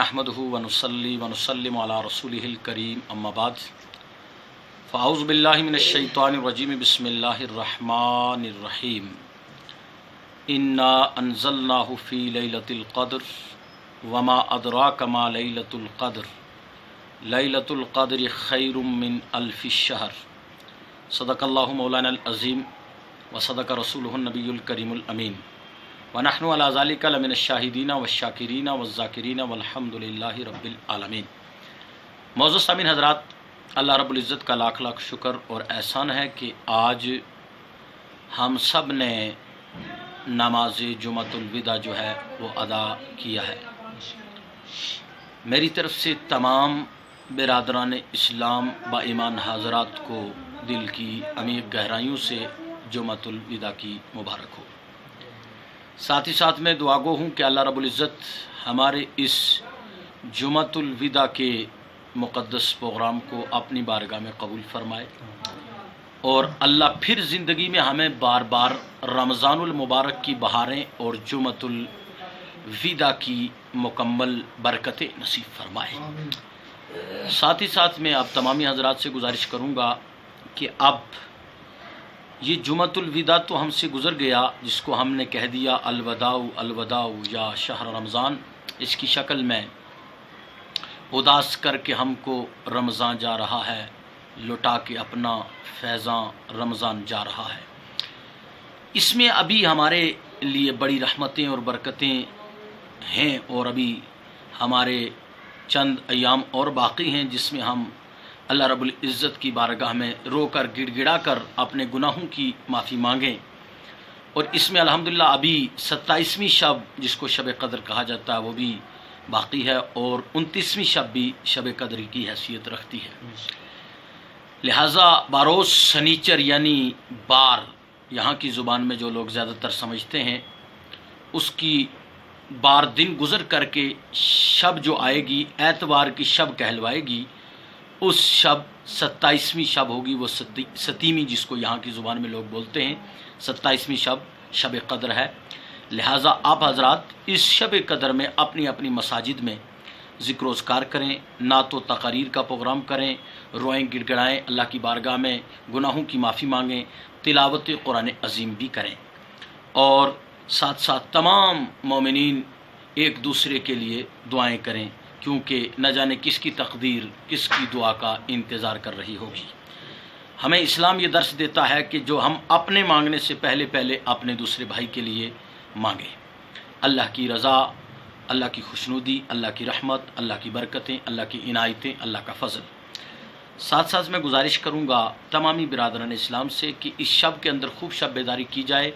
नहमदुहु व नुसल्ली व नुसल्लिमु अला रसूलिहिल करीम अम्मा बाद फ़अऊज़ु बिल्लाहि मिनश शैतानिर रजीम बिस्मिल्लाहिर रहमानिर रहीम इन्ना अंज़लनाहु फ़ी लैलतिल क़द्र वमा अदराका मा लैलतुल क़द्रि खैरुम मिन अल्फ़ि शहर सदक़ल्लाहु मौलानल अज़ीम व सदक़ रसूलुहुन नबियुल करीमुल अमीन व नहनु अला ज़ालिका लमिनश शाहिदीन व शाकिरीन व ज़ाकिरीन वल्हम्दुलिल्लाहि रब्बिल आलमीन। मौजूद सामीन हज़रात, अल्लाह रब्बुल इज़्ज़त का लाख लाख शुक्र और एहसान है कि आज हम सब ने नमाज जुमअतुल विदा जो है वो अदा किया है। मेरी तरफ से तमाम बिरादरान इस्लाम व ईमान हज़रात को दिल की अमीर गहराइयों से जुमअतुल विदा की मुबारक हो। साथ ही साथ मैं दुआ गो हूँ कि अल्लाह रब्बुल इज़्ज़त हमारे इस जुमअतुल विदा के मुक़द्दस प्रोग्राम को अपनी बारगाह में कबूल फरमाए और अल्लाह फिर ज़िंदगी में हमें बार बार रमज़ानुल मुबारक की बहारें और जुमअतुल विदा की मुकम्मल बरकतें नसीब फरमाए। साथ ही साथ मैं आप तमामी हज़रात से गुजारिश करूँगा कि अब ये जुमअतुल विदा तो हमसे गुज़र गया, जिसको हमने कह दिया अलवदाउ अलवदाउ या शहर रमज़ान, इसकी शक्ल में उदास करके हमको रमज़ान जा रहा है, लुटा के अपना फैज़ान रमज़ान जा रहा है। इसमें अभी हमारे लिए बड़ी रहमतें और बरकतें हैं और अभी हमारे चंद अयाम और बाकी हैं जिसमें हम अल्लाह रब्बुल इज़्ज़त की बारगाह में रोकर गिड़गिड़ा कर अपने गुनाहों की माफ़ी मांगें। और इसमें अल्हम्दुलिल्लाह अभी 27वीं शब, जिसको शब कद्र कहा जाता है, वो भी बाकी है और 29वीं शब भी शब कद्र की हैसियत रखती है। लिहाजा बारोज़ शनीचर यानी बार, यहाँ की ज़ुबान में जो लोग ज़्यादातर समझते हैं, उसकी बार दिन गुज़र करके शब जो आएगी, एतवार की शब कहलवाएगी, उस शब 27वीं शब होगी, वो सतीवीं जिसको यहाँ की ज़ुबान में लोग बोलते हैं। 27वीं शब शब कद्र है। लिहाजा आप हज़रात इस शब कद्र में अपनी अपनी मसाजिद में ज़िक्र वज़कार करें, ना तो तक़रीर का प्रोग्राम करें, रोएं गिड़गिड़ाएँ, अल्लाह की बारगाह में गुनाहों की माफ़ी मांगें, तिलावत कुरान अज़ीम भी करें और साथ साथ तमाम मोमिनीन एक दूसरे के लिए दुआएं करें, क्योंकि न जाने किसकी तकदीर किसकी दुआ का इंतज़ार कर रही होगी। हमें इस्लाम ये दर्स देता है कि जो हम अपने मांगने से पहले पहले अपने दूसरे भाई के लिए मांगें। अल्लाह की रज़ा, अल्लाह की खुशनुदी, अल्लाह की रहमत, अल्लाह की बरकतें, अल्लाह की इनायतें, अल्लाह का फ़ज़ल। साथ साथ मैं गुजारिश करूँगा तमामी बिरादरान इस्लाम से कि इस शब के अंदर खूब शब बेदारी की जाए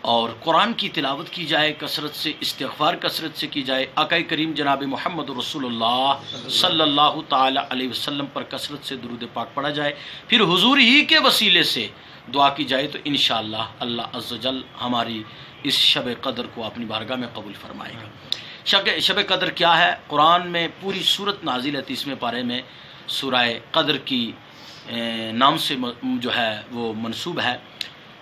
और कुरान की तिलावत की जाए, कसरत से इस्तिग़फ़ार कसरत से की जाए, आक़ाए करीम जनाब मोहम्मद रसूलुल्लाह सल्लल्लाहु ताला अलैहि वसल्लम पर कसरत से दुरूद पाक पढ़ा जाए, फिर हुजूर ही के वसीले से दुआ की जाए, तो इंशाअल्लाह अल्लाह अज़्ज़ व जल हमारी इस शब कद्र को अपनी बारगाह में कबूल फरमाएगा। शब कद्र क्या है? कुरान में पूरी सूरत नाजिल है 30वें पारे में, सूरह कद्र की नाम से जो है वो मनसूब है,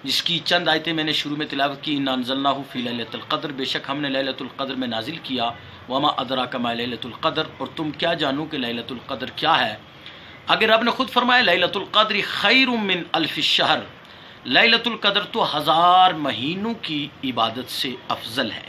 जिसकी चंद आयतें मैंने शुरू में तिलावत की। इन्ना अंज़लनाहु फ़ी लैलतिल क़द्र, बेशक हमने लैलतुल क़द्र में नाजिल किया। वमा अदराका मा लैलतुल क़द्र, और तुम क्या जानो कि लैलतुल क़द्र क्या है। अगर रब ने खुद फरमाया लैलतुल क़द्र खैरुम मिन अल्फ़ि शहर, लैलतुल क़द्र तो 1000 महीनों की इबादत से अफजल है।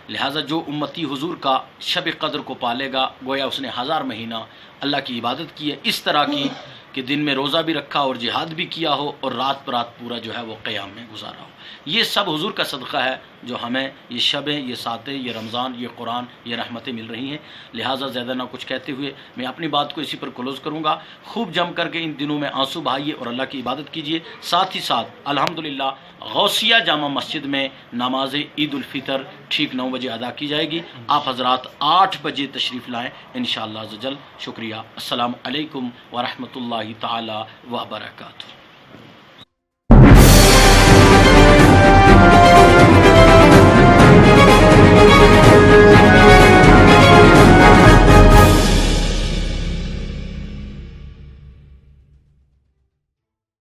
लिहाजा जो उम्मती हुजूर का शब कद्र को पालेगा, गोया उसने 1000 महीना अल्लाह की इबादत की है, इस तरह की कि दिन में रोज़ा भी रखा और जिहाद भी किया हो और रात पर रात पूरा जो है वो क़याम में गुजारा हो। ये सब हुजूर का सदक़ा है जो हमें ये शबें, ये सातें, ये रमज़ान, ये कुरान, ये रहमतें मिल रही हैं। लिहाजा ज़्यादा ना कुछ कहते हुए मैं अपनी बात को इसी पर क्लोज़ करूँगा। खूब जम करके इन दिनों में आंसू बहाइए और अल्लाह की इबादत कीजिए। साथ ही साथ अल्हम्दुलिल्लाह गौसिया जामा मस्जिद में नमाज ईद उल फ़ितर ठीक 9 बजे अदा की जाएगी। आप हज़रात 8 बजे तशरीफ़ लाएँ इंशाअल्लाह अज़्ज़ व जल। शुक्रिया। अस्सलामु अलैकुम व रहमतुल्लाहि ताला व बरकातुहू।